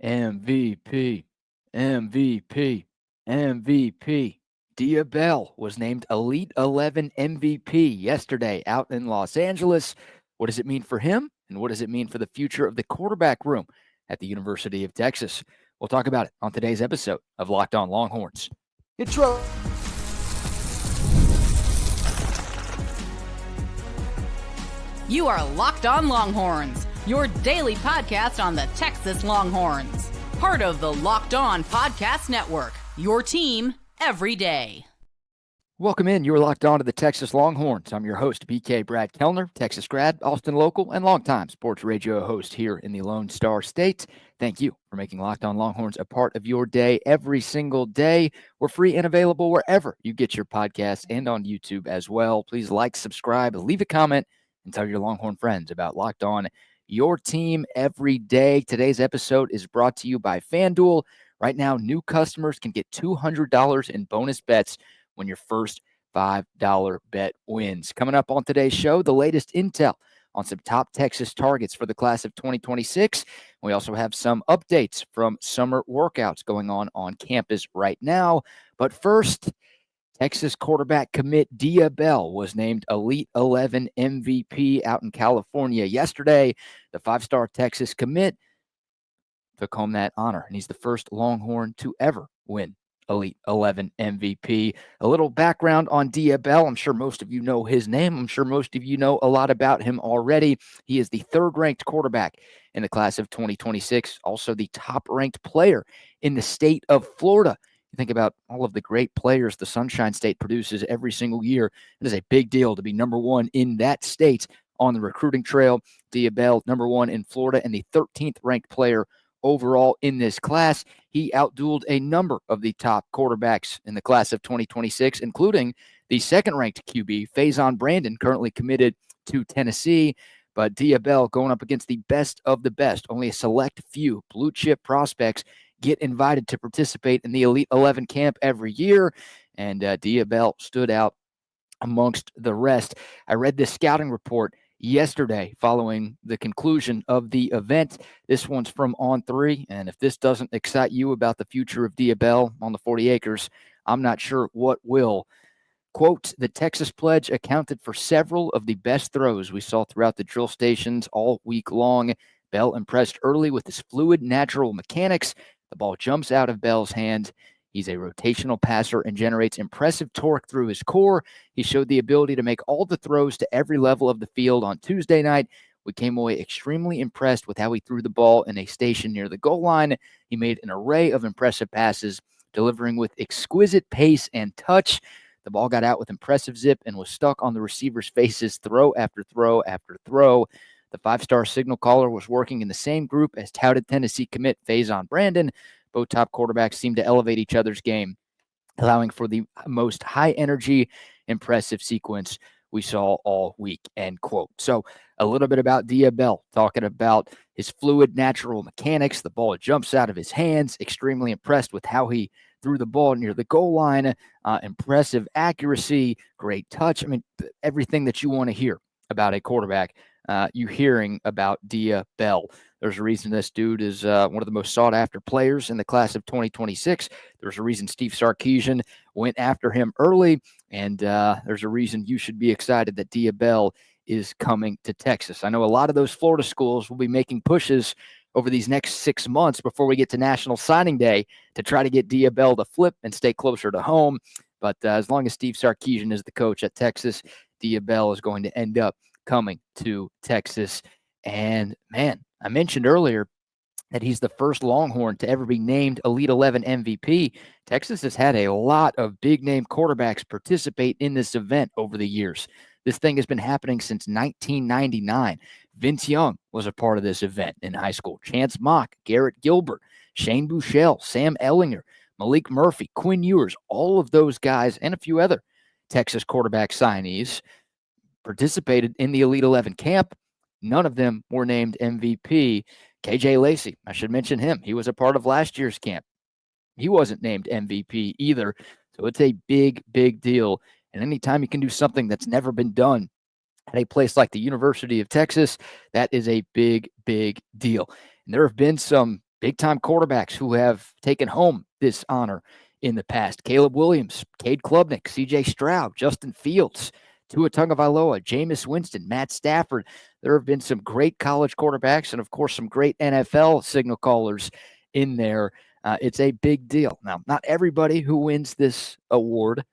MVP, MVP, MVP. Dia Bell was named Elite 11 MVP yesterday out in Los Angeles. What does it mean for him? And what does it mean for the future of the quarterback room at the University of Texas? We'll talk about it on today's episode of Locked On Longhorns. Intro. You are Locked On Longhorns, your daily podcast on the Texas Longhorns. Part of the Locked On Podcast Network, your team every day. Welcome in. You're locked on to the Texas Longhorns. I'm your host, BK Brad Kellner, Texas grad, Austin local, and longtime sports radio host here in the Lone Star State. Thank you for making Locked On Longhorns a part of your day every single day. We're free and available wherever you get your podcasts and on YouTube as well. Please like, subscribe, leave a comment, and tell your Longhorn friends about Locked On, your team every day. Today's episode is brought to you by FanDuel. Right now, new customers can get $200 in bonus bets when your first $5 bet wins. Coming up on today's show, the latest intel on some top Texas targets for the class of 2026. We also have some updates from summer workouts going on campus right now. But first, Texas quarterback commit Dia Bell was named Elite 11 MVP out in California yesterday. The five-star Texas commit took home that honor, and he's the first Longhorn to ever win Elite 11 MVP. A little background on Dia Bell. I'm sure most of you know his name. I'm sure most of you know a lot about him already. He is the third-ranked quarterback in the class of 2026, also the top-ranked player in the state of Florida. You think about all of the great players the Sunshine State produces every single year. It is a big deal to be number one in that state on the recruiting trail. Dia Bell, number one in Florida, and the 13th ranked player overall in this class. He outdueled a number of the top quarterbacks in the class of 2026, including the second-ranked QB, Faison Brandon, currently committed to Tennessee. But Dia Bell going up against the best of the best. Only a select few blue-chip prospects get invited to participate in the Elite 11 camp every year, and Dia Bell stood out amongst the rest. I read this scouting report yesterday following the conclusion of the event. This one's from On3, and if this doesn't excite you about the future of Dia Bell on the 40 acres, I'm not sure what will. Quote, the Texas Pledge accounted for several of the best throws we saw throughout the drill stations all week long. Bell impressed early with his fluid, natural mechanics. The ball jumps out of Bell's hands. He's a rotational passer and generates impressive torque through his core. He showed the ability to make all the throws to every level of the field on Tuesday night. We came away extremely impressed with how he threw the ball in a station near the goal line. He made an array of impressive passes, delivering with exquisite pace and touch. The ball got out with impressive zip and was stuck on the receiver's faces throw after throw after throw. The five-star signal caller was working in the same group as touted Tennessee commit Faison Brandon. Both top quarterbacks seemed to elevate each other's game, allowing for the most high-energy, impressive sequence we saw all week, end quote. So a little bit about Dia Bell, talking about his fluid, natural mechanics. The ball jumps out of his hands. Extremely impressed with how he threw the ball near the goal line. Impressive accuracy, great touch. I mean, everything that you want to hear about a quarterback, you're hearing about Dia Bell. There's a reason this dude is one of the most sought-after players in the class of 2026. There's a reason Steve Sarkisian went after him early, and there's a reason you should be excited that Dia Bell is coming to Texas. I know a lot of those Florida schools will be making pushes over these next 6 months before we get to National Signing Day to try to get Dia Bell to flip and stay closer to home. But as long as Steve Sarkisian is the coach at Texas, Dia Bell is going to end up coming to Texas. And, man, I mentioned earlier that he's the first Longhorn to ever be named Elite 11 MVP. Texas has had a lot of big-name quarterbacks participate in this event over the years. This thing has been happening since 1999. Vince Young was a part of this event in high school. Chance Mock, Garrett Gilbert, Shane Buechele, Sam Ellinger, Malik Murphy, Quinn Ewers, all of those guys and a few other Texas quarterback signees participated in the Elite 11 camp. None of them were named MVP. KJ Lacy, I should mention him. He was a part of last year's camp. He wasn't named MVP either. So it's a big, big deal. And anytime you can do something that's never been done at a place like the University of Texas, that is a big, big deal. And there have been some big-time quarterbacks who have taken home this honor in the past. Caleb Williams, Cade Klubnik, C.J. Stroud, Justin Fields, Tua Tagovailoa, Jameis Winston, Matt Stafford. There have been some great college quarterbacks and, of course, some great NFL signal callers in there. It's a big deal. Now, not everybody who wins this award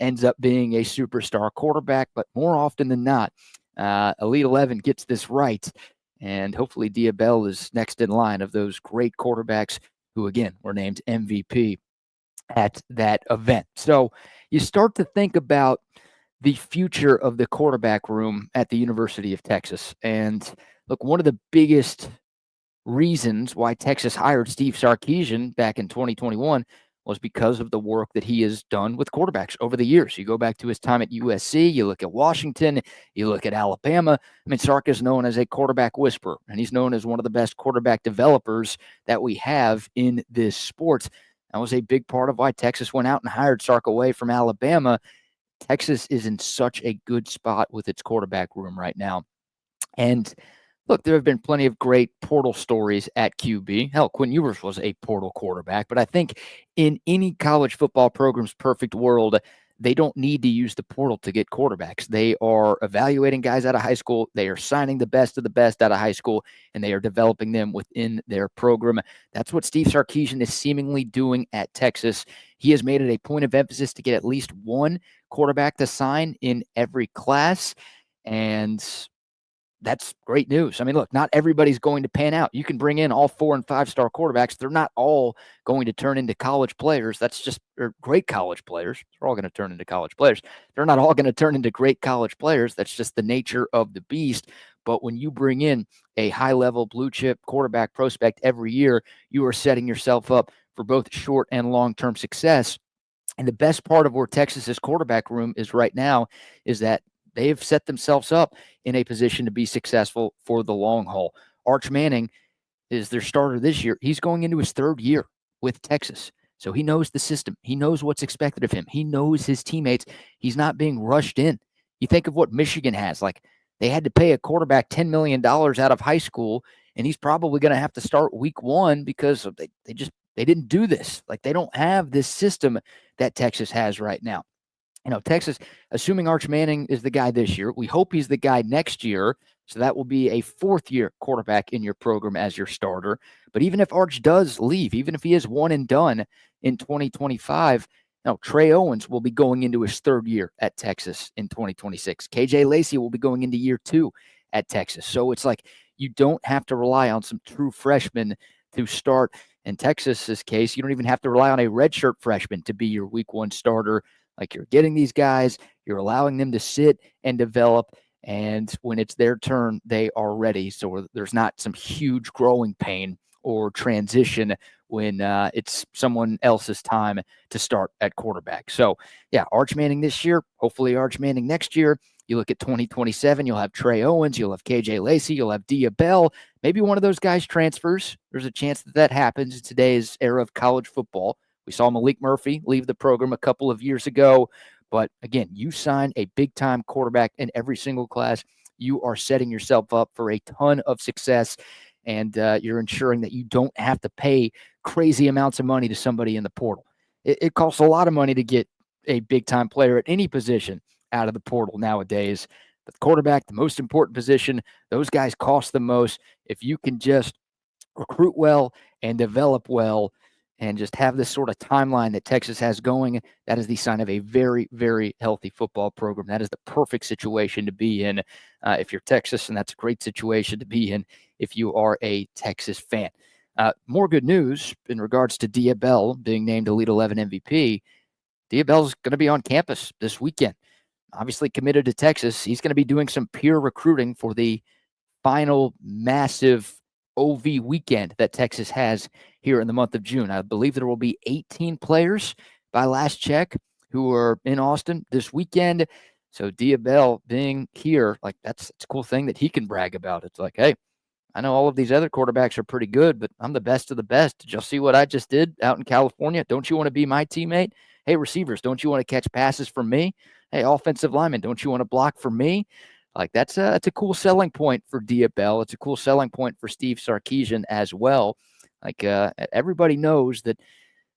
ends up being a superstar quarterback, but more often than not, Elite 11 gets this right. And hopefully Dia Bell is next in line of those great quarterbacks who, again, were named MVP at that event. So you start to think about the future of the quarterback room at the University of Texas. And look, one of the biggest reasons why Texas hired Steve Sarkisian back in 2021 was because of the work that he has done with quarterbacks over the years. You go back to his time at USC, you look at Washington, you look at Alabama. I mean, Sark is known as a quarterback whisperer, and he's known as one of the best quarterback developers that we have in this sport. That was a big part of why Texas went out and hired Sark away from Alabama. Texas is in such a good spot with its quarterback room right now. And look, there have been plenty of great portal stories at QB. Hell, Quinn Ewers was a portal quarterback, but I think in any college football program's perfect world, they don't need to use the portal to get quarterbacks. They are evaluating guys out of high school. They are signing the best of the best out of high school, and they are developing them within their program. That's what Steve Sarkisian is seemingly doing at Texas. He has made it a point of emphasis to get at least one quarterback to sign in every class, and that's great news. I mean, look, not everybody's going to pan out. You can bring in all 4- and 5-star quarterbacks. They're not all going to turn into college players. That's just great college players. They're all going to turn into college players. They're not all going to turn into great college players. That's just the nature of the beast. But when you bring in a high-level blue-chip quarterback prospect every year, you are setting yourself up for both short and long-term success. And the best part of where Texas's quarterback room is right now is that they've set themselves up in a position to be successful for the long haul. Arch Manning is their starter this year. He's going into his 3rd year with Texas. So he knows the system. He knows what's expected of him. He knows his teammates. He's not being rushed in. You think of what Michigan has. Like, they had to pay a quarterback $10 million out of high school, and he's probably going to have to start week 1 because they didn't do this. Like, they don't have this system that Texas has right now. Texas, assuming Arch Manning is the guy this year, we hope he's the guy next year. So that will be a 4th-year quarterback in your program as your starter. But even if Arch does leave, even if he is one and done in 2025, Trey Owens will be going into his 3rd year at Texas in 2026. KJ Lacy will be going into year 2 at Texas. So it's like you don't have to rely on some true freshmen to start. In Texas's case, you don't even have to rely on a redshirt freshman to be your week 1 starter. Like, you're getting these guys, you're allowing them to sit and develop, and when it's their turn, they are ready. So there's not some huge growing pain or transition when it's someone else's time to start at quarterback. So, yeah, Arch Manning this year, hopefully Arch Manning next year. You look at 2027, you'll have Trey Owens, you'll have KJ Lacy, you'll have Dia Bell. Maybe one of those guys transfers. There's a chance that happens in today's era of college football. We saw Malik Murphy leave the program a couple of years ago. But again, you sign a big-time quarterback in every single class, you are setting yourself up for a ton of success, and you're ensuring that you don't have to pay crazy amounts of money to somebody in the portal. It costs a lot of money to get a big-time player at any position out of the portal nowadays. But the quarterback, the most important position, those guys cost the most. If you can just recruit well and develop well, and just have this sort of timeline that Texas has going, that is the sign of a very, very healthy football program. That is the perfect situation to be in if you're Texas, and that's a great situation to be in if you are a Texas fan. More good news in regards to Dia Bell being named Elite 11 MVP. Dia Bell's going to be on campus this weekend. Obviously committed to Texas. He's going to be doing some peer recruiting for the final massive OV weekend that Texas has here in the month of June. I believe there will be 18 players by last check who are in Austin this weekend. So Dia Bell being here, like that's a cool thing that he can brag about. It's like, hey, I know all of these other quarterbacks are pretty good, but I'm the best of the best. Did y'all see what I just did out in California? Don't you want to be my teammate? Hey, receivers, don't you want to catch passes from me? Hey, offensive linemen, don't you want to block for me? Like, that's a cool selling point for Dia Bell. It's a cool selling point for Steve Sarkisian as well. Like everybody knows that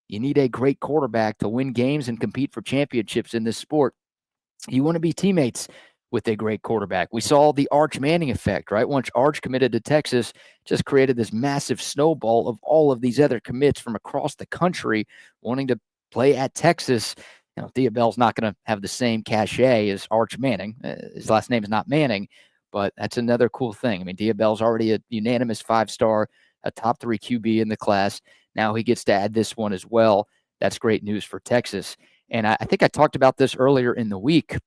you need a great quarterback to win games and compete for championships in this sport. You want to be teammates with a great quarterback. We saw the Arch Manning effect, right? Once Arch committed to Texas, just created this massive snowball of all of these other commits from across the country wanting to play at Texas. Diabell's not going to have the same cachet as Arch Manning. His last name is not Manning, but that's another cool thing. I mean, Diabell's already a unanimous 5-star, a top 3 QB in the class. Now he gets to add this one as well. That's great news for Texas. And I think I talked about this earlier in the week.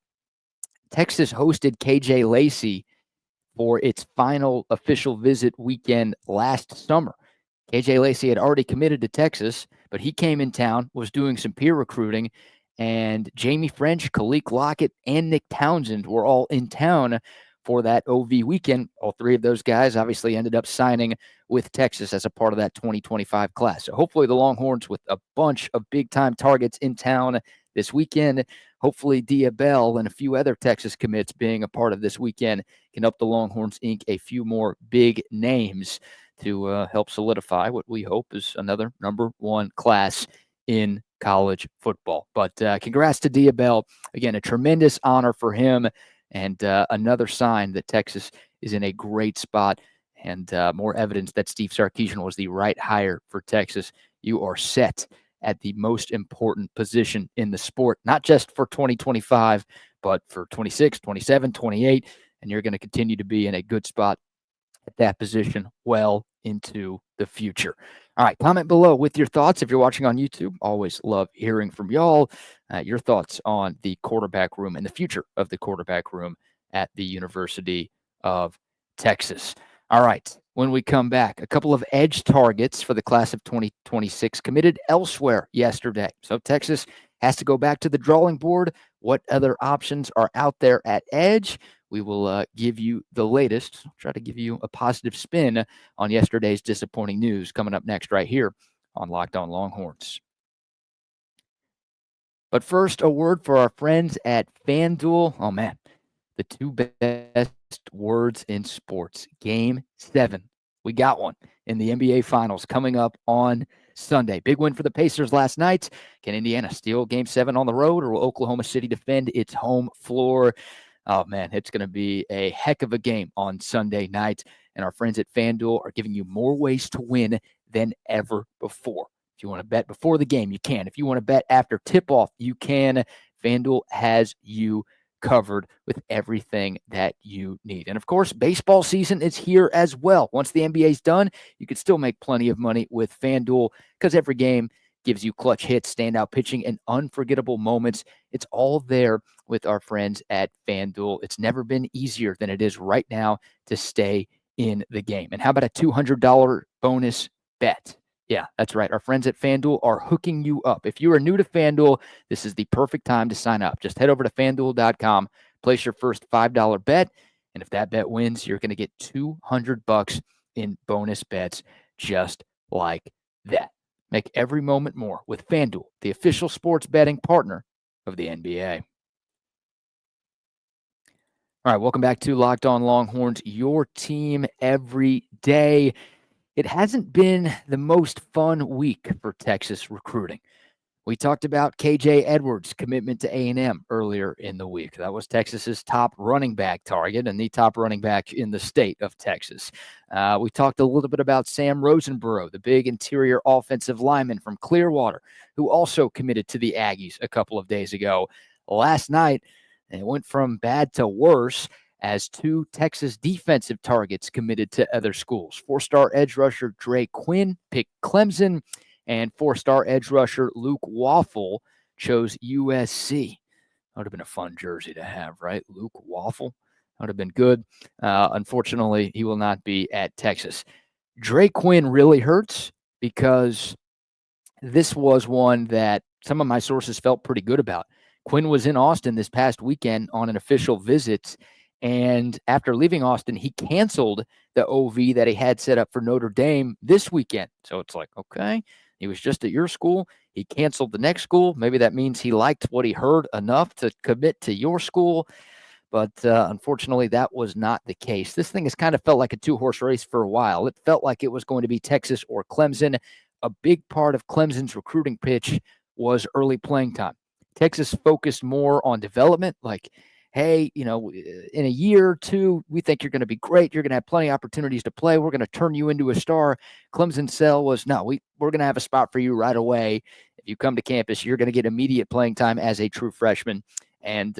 Texas hosted KJ Lacy for its final official visit weekend last summer. KJ Lacy had already committed to Texas, but he came in town, was doing some peer recruiting, and Jamie French, Khalil Lockett, and Nick Townsend were all in town for that OV weekend. All 3 of those guys obviously ended up signing with Texas as a part of that 2025 class. So hopefully the Longhorns, with a bunch of big-time targets in town this weekend, hopefully Diabell and a few other Texas commits being a part of this weekend can help the Longhorns ink a few more big names to help solidify what we hope is another number 1 class in college football. But congrats to Diabell. Again, a tremendous honor for him, and another sign that Texas is in a great spot, and more evidence that Steve Sarkisian was the right hire for Texas. You are set at the most important position in the sport, not just for 2025, but for 26, 27, 28, and you're going to continue to be in a good spot at that position well into the future. All right, comment below with your thoughts. If you're watching on YouTube, always love hearing from y'all. Your thoughts on the quarterback room and the future of the quarterback room at the University of Texas. All right, when we come back, a couple of edge targets for the class of 2026 committed elsewhere yesterday. So Texas has to go back to the drawing board. What other options are out there at edge? We will give you the latest, try to give you a positive spin on yesterday's disappointing news coming up next right here on Locked On Longhorns. But first, a word for our friends at FanDuel. Oh, man, the 2 best words in sports. Game 7. We got one in the NBA Finals coming up on Sunday. Big win for the Pacers last night. Can Indiana steal Game 7 on the road, or will Oklahoma City defend its home floor? Oh, man, it's going to be a heck of a game on Sunday night, and our friends at FanDuel are giving you more ways to win than ever before. If you want to bet before the game, you can. If you want to bet after tip-off, you can. FanDuel has you covered with everything that you need. And, of course, baseball season is here as well. Once the NBA's done, you can still make plenty of money with FanDuel because every game gives you clutch hits, standout pitching, and unforgettable moments. It's all there with our friends at FanDuel. It's never been easier than it is right now to stay in the game. And how about a $200 bonus bet? Yeah, that's right. Our friends at FanDuel are hooking you up. If you are new to FanDuel, this is the perfect time to sign up. Just head over to FanDuel.com, place your first $5 bet, and if that bet wins, you're going to get $200 in bonus bets just like that. Make every moment more with FanDuel, the official sports betting partner of the NBA. All right, welcome back to Locked On Longhorns, your team every day. It hasn't been the most fun week for Texas recruiting. We talked about KJ Edwards' commitment to A&M earlier in the week. That was Texas's top running back target and the top running back in the state of Texas. We talked a little bit about Sam Rosenborough, the big interior offensive lineman from Clearwater, who also committed to the Aggies a couple of days ago. Last night, it went from bad to worse as 2 Texas defensive targets committed to other schools. 4-star edge rusher Dre Quinn picked Clemson, and 4-star edge rusher Luke Waffle chose USC. That would have been a fun jersey to have, right? Luke Waffle. That would have been good. Unfortunately, he will not be at Texas. Dre Quinn really hurts because this was one that some of my sources felt pretty good about. Quinn was in Austin this past weekend on an official visit, and after leaving Austin, he canceled the OV that he had set up for Notre Dame this weekend. So it's like, okay, he was just at your school. He canceled the next school. Maybe that means he liked what he heard enough to commit to your school. But unfortunately, that was not the case. This thing has kind of felt like a two-horse race for a while. It felt like it was going to be Texas or Clemson. A big part of Clemson's recruiting pitch was early playing time. Texas focused more on development, like, hey, in a year or two, we think you're going to be great. You're going to have plenty of opportunities to play. We're going to turn you into a star. Clemson's sell was, no, we're going to have a spot for you right away. If you come to campus, you're going to get immediate playing time as a true freshman. And,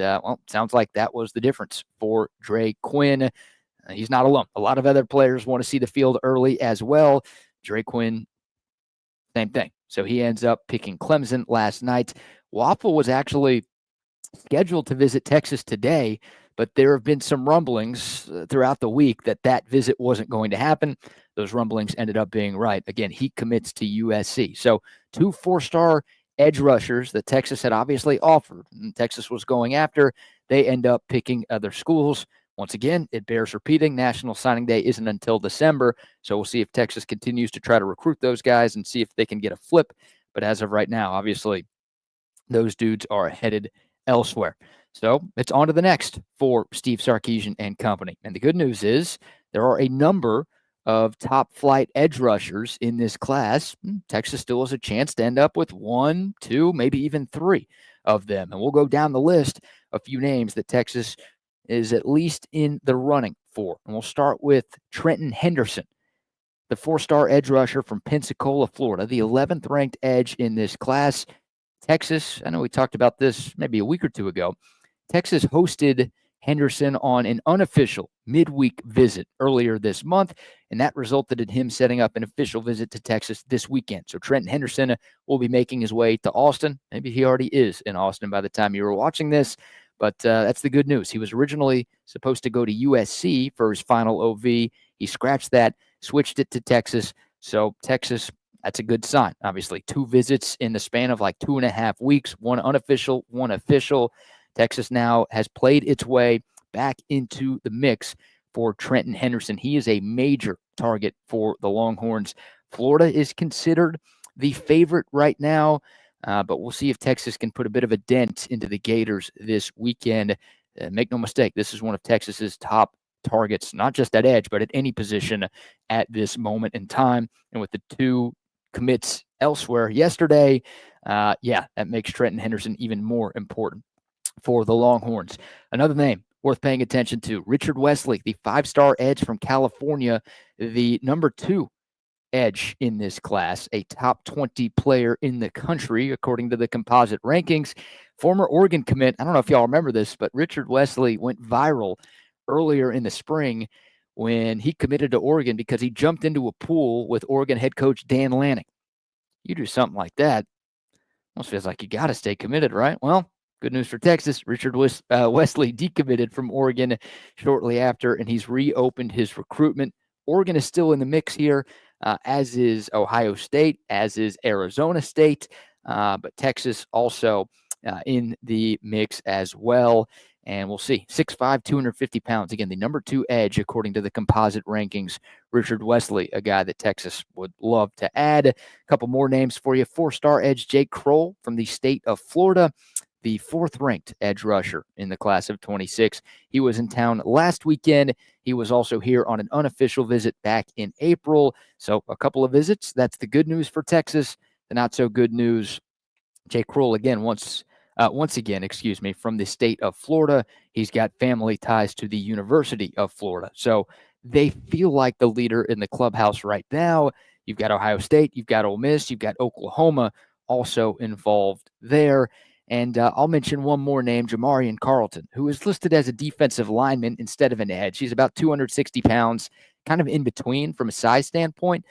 sounds like that was the difference for Dre Quinn. He's not alone. A lot of other players want to see the field early as well. Dre Quinn, same thing. So he ends up picking Clemson last night. Waffle was actually scheduled to visit Texas today, but there have been some rumblings throughout the week that visit wasn't going to happen. Those rumblings ended up being right. Again, he commits to USC. So 2 4-star edge rushers that Texas had obviously offered and Texas was going after, they end up picking other schools. Once again, it bears repeating. National Signing Day isn't until December, so we'll see if Texas continues to try to recruit those guys and see if they can get a flip. But as of right now, obviously, those dudes are headed elsewhere. So it's on to the next for Steve Sarkisian and company. And the good news is there are a number of top flight edge rushers in this class. Texas still has a chance to end up with 1, 2, maybe even 3 of them. And we'll go down the list, a few names that Texas is at least in the running for. And we'll start with Trenton Henderson, the 4-star edge rusher from Pensacola, Florida, the 11th ranked edge in this class. Texas, I know we talked about this maybe a week or two ago. Texas hosted Henderson on an unofficial midweek visit earlier this month, and that resulted in him setting up an official visit to Texas this weekend. So Trenton Henderson will be making his way to Austin. Maybe he already is in Austin by the time you were watching this, but that's the good news. He was originally supposed to go to USC for his final OV. He scratched that, switched it to Texas. So Texas, that's a good sign. Obviously, 2 visits in the span of like 2.5 weeks, 1 unofficial, 1 official. Texas now has played its way back into the mix for Trenton Henderson. He is a major target for the Longhorns. Florida is considered the favorite right now, but we'll see if Texas can put a bit of a dent into the Gators this weekend. Make no mistake, this is one of Texas's top targets, not just at edge, but at any position at this moment in time. And with the 2 commits elsewhere yesterday, that makes Trenton Henderson even more important for the Longhorns. Another name worth paying attention to, Richard Wesley, the 5-star edge from California, the number 2 edge in this class, a top 20 player in the country, according to the composite rankings. Former Oregon commit, I don't know if y'all remember this, but Richard Wesley went viral earlier in the spring when he committed to Oregon because he jumped into a pool with Oregon head coach Dan Lanning. You do something like that, almost feels like you got to stay committed, right? Well, good news for Texas. Richard Wesley decommitted from Oregon shortly after, and he's reopened his recruitment. Oregon is still in the mix here, as is Ohio State, as is Arizona State, but Texas also in the mix as well. And we'll see. 6'5", 250 pounds. Again, the number 2 edge, according to the composite rankings. Richard Wesley, a guy that Texas would love to add. A couple more names for you. 4-star edge Jake Kroll from the state of Florida, the 4th-ranked edge rusher in the class of 26. He was in town last weekend. He was also here on an unofficial visit back in April. So a couple of visits. That's the good news for Texas. The not-so-good news, Jake Kroll, again, once again, from the state of Florida. He's got family ties to the University of Florida. So they feel like the leader in the clubhouse right now. You've got Ohio State, you've got Ole Miss, you've got Oklahoma also involved there. And I'll mention one more name, Jamarian Carlton, who is listed as a defensive lineman instead of an edge. He's about 260 pounds, kind of in between from a size standpoint.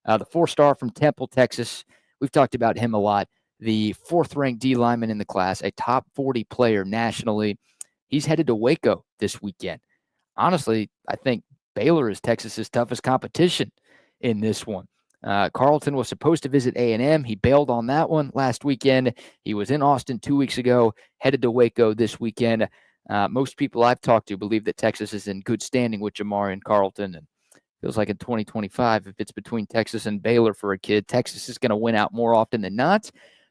The 4-star from Temple, Texas. We've talked about him a lot. The 4th-ranked D lineman in the class, a top 40 player nationally. He's headed to Waco this weekend. Honestly, I think Baylor is Texas's toughest competition in this one. Carlton was supposed to visit A&M. He bailed on that one last weekend. He was in Austin 2 weeks ago, headed to Waco this weekend. Most people I've talked to believe that Texas is in good standing with Jamarian Carlton, and feels like in 2025, if it's between Texas and Baylor for a kid, Texas is going to win out more often than not.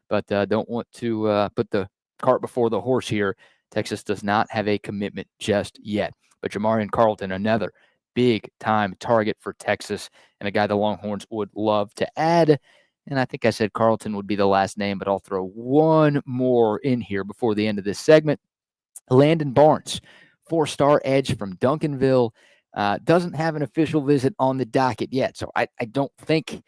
But don't want to put the cart before the horse here. Texas does not have a commitment just yet. But Jamarian Carlton, another big-time target for Texas and a guy the Longhorns would love to add. And I think I said Carlton would be the last name, but I'll throw one more in here before the end of this segment. Landon Barnes, 4-star edge from Duncanville, doesn't have an official visit on the docket yet. So I don't think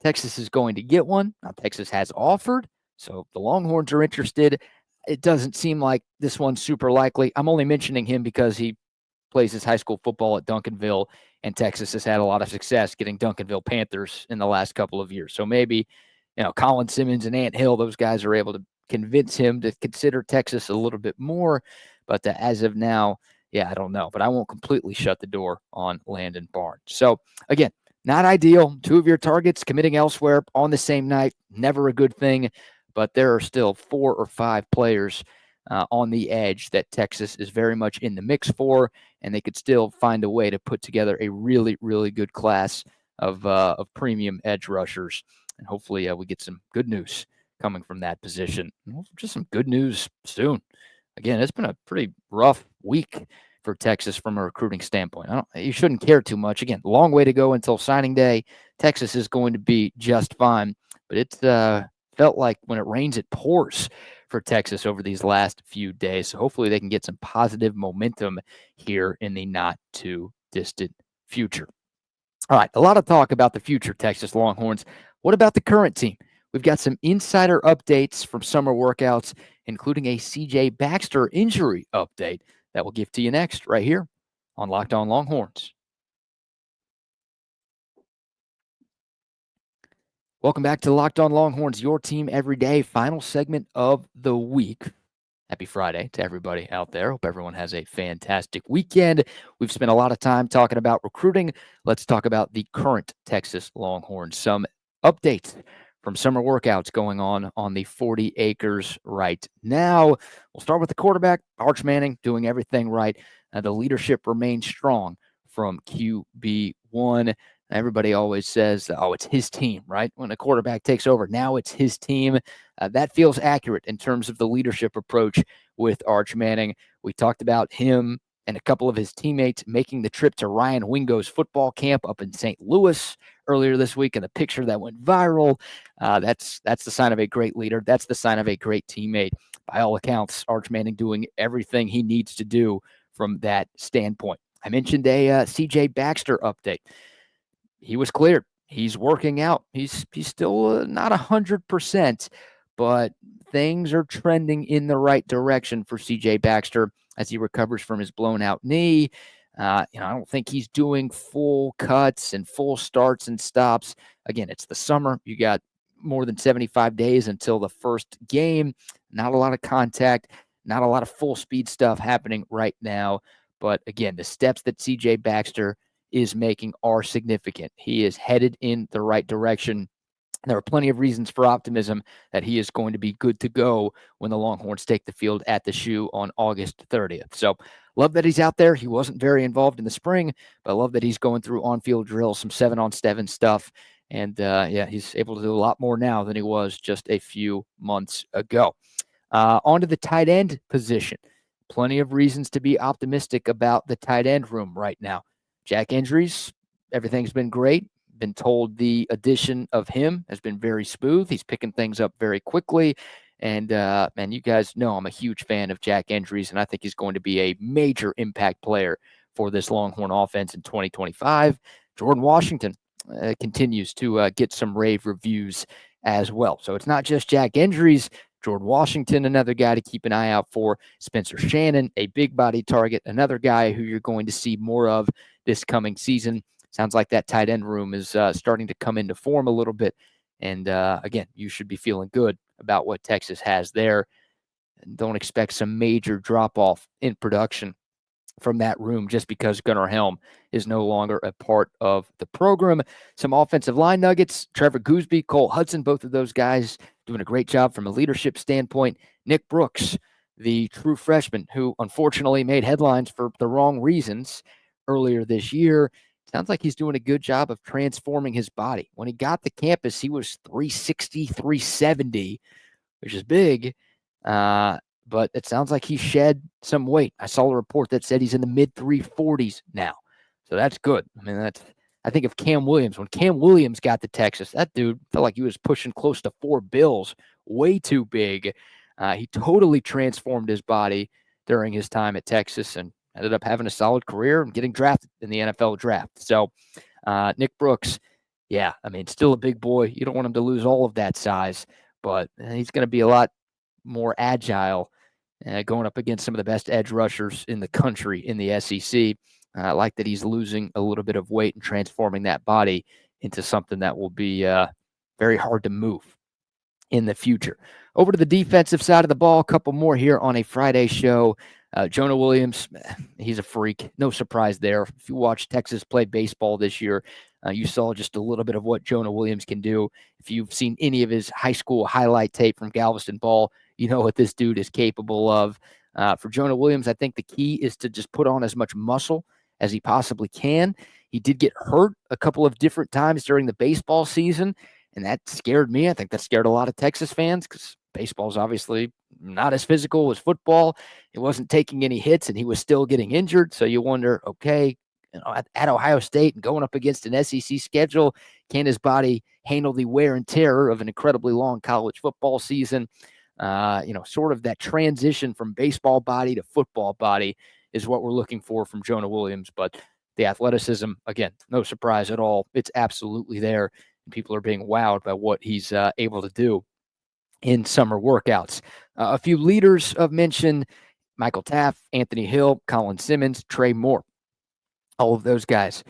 Texas is going to get one. Now, Texas has offered, so the Longhorns are interested. It doesn't seem like this one's super likely. I'm only mentioning him because he plays his high school football at Duncanville, and Texas has had a lot of success getting Duncanville Panthers in the last couple of years. So maybe, Colin Simmons and Ant Hill, those guys are able to convince him to consider Texas a little bit more. But as of now, I don't know. But I won't completely shut the door on Landon Barnes. So, again, not ideal. 2 of your targets committing elsewhere on the same night, never a good thing. But there are still 4 or 5 players on the edge that Texas is very much in the mix for, and they could still find a way to put together a really, really good class of premium edge rushers. And hopefully we get some good news coming from that position. Just some good news soon. Again, it's been a pretty rough week for Texas from a recruiting standpoint. You shouldn't care too much. Again, long way to go until signing day. Texas is going to be just fine, but it's felt like when it rains, it pours for Texas over these last few days. So hopefully they can get some positive momentum here in the not too distant future. All right, a lot of talk about the future Texas Longhorns. What about the current team? We've got some insider updates from summer workouts, including a CJ Baxter injury update that we'll give to you next right here on Locked On Longhorns. Welcome back to Locked On Longhorns, your team every day, final segment of the week. Happy Friday to everybody out there. Hope everyone has a fantastic weekend. We've spent a lot of time talking about recruiting. Let's talk about the current Texas Longhorns. Some updates from summer workouts going on the 40 acres right now. We'll start with the quarterback, Arch Manning, doing everything right. The leadership remains strong from QB1. Everybody always says, it's his team, right? When a quarterback takes over, now it's his team. That feels accurate in terms of the leadership approach with Arch Manning. We talked about him and a couple of his teammates making the trip to Ryan Wingo's football camp up in St. Louis earlier this week, and the picture that went viral. That's the sign of a great leader. That's the sign of a great teammate. By all accounts, Arch Manning doing everything he needs to do from that standpoint. I mentioned a CJ Baxter update. He was cleared. He's working out. He's still not 100%, but things are trending in the right direction for CJ Baxter as he recovers from his blown out knee. I don't think he's doing full cuts and full starts and stops. Again, it's the summer. You got more than 75 days until the first game. Not a lot of contact, not a lot of full speed stuff happening right now. But again, the steps that CJ Baxter is making are significant. He is headed in the right direction. There are plenty of reasons for optimism that he is going to be good to go when the Longhorns take the field at the Shoe on August 30th. So love that he's out there. He wasn't very involved in the spring, but I love that he's going through on-field drills, some 7-on-7 stuff. And he's able to do a lot more now than he was just a few months ago. On to the tight end position. Plenty of reasons to be optimistic about the tight end room right now. Jack Endries, everything's been great. Been told the addition of him has been very smooth. He's picking things up very quickly. And, man, you guys know I'm a huge fan of Jack Endries, and I think he's going to be a major impact player for this Longhorn offense in 2025. Jordan Washington continues to get some rave reviews as well. So it's not just Jack Endries. Jordan Washington, another guy to keep an eye out for. Spencer Shannon, a big body target, another guy who you're going to see more of this coming season. Sounds like that tight end room is starting to come into form a little bit. And again, you should be feeling good about what Texas has there. And don't expect some major drop-off in production from that room just because Gunnar Helm is no longer a part of the program. Some offensive line nuggets, Trevor Gooseby, Cole Hudson, both of those guys doing a great job from a leadership standpoint. Nick Brooks, the true freshman who unfortunately made headlines for the wrong reasons earlier this year. Sounds like he's doing a good job of transforming his body. When he got to campus, he was 360, 370, which is big. but it sounds like he shed some weight. I saw a report that said he's in the mid 340s now. So that's good. I mean, I think of Cam Williams. When Cam Williams got to Texas, that dude felt like he was pushing close to 4 bills, way too big. He totally transformed his body during his time at Texas and ended up having a solid career and getting drafted in the NFL draft. So Nick Brooks, yeah, I mean, still a big boy. You don't want him to lose all of that size, but he's going to be a lot more agile going up against some of the best edge rushers in the country in the SEC. I like that he's losing a little bit of weight and transforming that body into something that will be very hard to move in the future. Over to the defensive side of the ball, a couple more here on a Friday show. Jonah Williams, he's a freak. No surprise there. If you watch Texas play baseball this year, you saw just a little bit of what Jonah Williams can do. If you've seen any of his high school highlight tape from Galveston ball, you know what this dude is capable of. For Jonah Williams, I think the key is to just put on as much muscle as he possibly can. He did get hurt a couple of different times during the baseball season, and that scared me. I think that scared a lot of Texas fans because baseball is obviously not as physical as football. He wasn't taking any hits, and he was still getting injured. So you wonder, okay, at Ohio State and going up against an SEC schedule, can his body handle the wear and tear of an incredibly long college football season? Sort of that transition from baseball body to football body is what we're looking for from Jonah Williams. But the athleticism, again, no surprise at all. It's absolutely there. And people are being wowed by what he's able to do in summer workouts. A few leaders of mention: Michael Taft, Anthony Hill, Colin Simmons, Trey Moore. All of those guys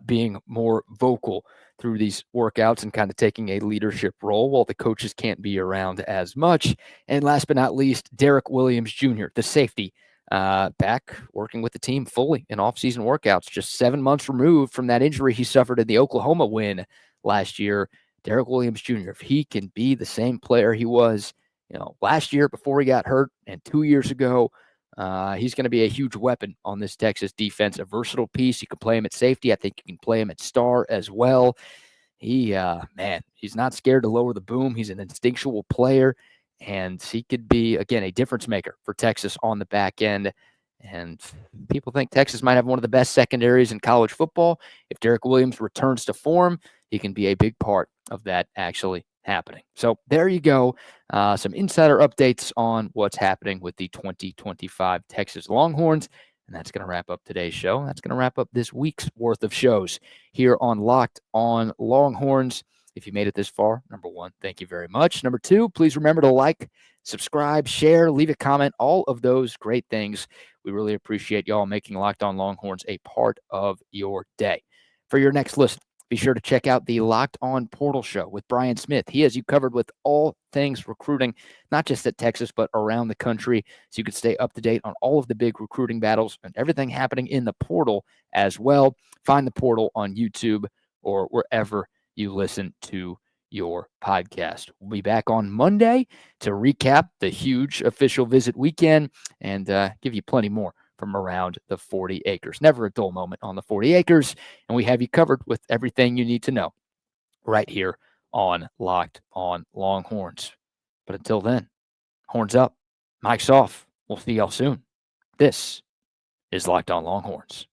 being more vocal through these workouts and kind of taking a leadership role while the coaches can't be around as much. And last but not least, Derek Williams Jr., the safety, back working with the team fully in offseason workouts, just 7 months removed from that injury he suffered in the Oklahoma win last year. Derek Williams Jr., if he can be the same player he was, last year before he got hurt and 2 years ago, he's going to be a huge weapon on this Texas defense, a versatile piece. You can play him at safety. I think you can play him at star as well. He's not scared to lower the boom. He's an instinctual player, and he could be, again, a difference maker for Texas on the back end. And people think Texas might have one of the best secondaries in college football. If Derek Williams returns to form, he can be a big part of that actually happening. So there you go. Some insider updates on what's happening with the 2025 Texas Longhorns. And that's going to wrap up today's show. That's going to wrap up this week's worth of shows here on Locked On Longhorns. If you made it this far, number one, thank you very much. Number two, please remember to like, subscribe, share, leave a comment, all of those great things. We really appreciate y'all making Locked On Longhorns a part of your day. For your next listen, be sure to check out the Locked On Portal Show with Brian Smith. He has you covered with all things recruiting, not just at Texas, but around the country, so you can stay up to date on all of the big recruiting battles and everything happening in the portal as well. Find the portal on YouTube or wherever you listen to your podcast. We'll be back on Monday to recap the huge official visit weekend and give you plenty more from around the 40 acres. Never a dull moment on the 40 acres, and we have you covered with everything you need to know right here on Locked On Longhorns. But until then, horns up, mic's off. We'll see y'all soon. This is Locked On Longhorns.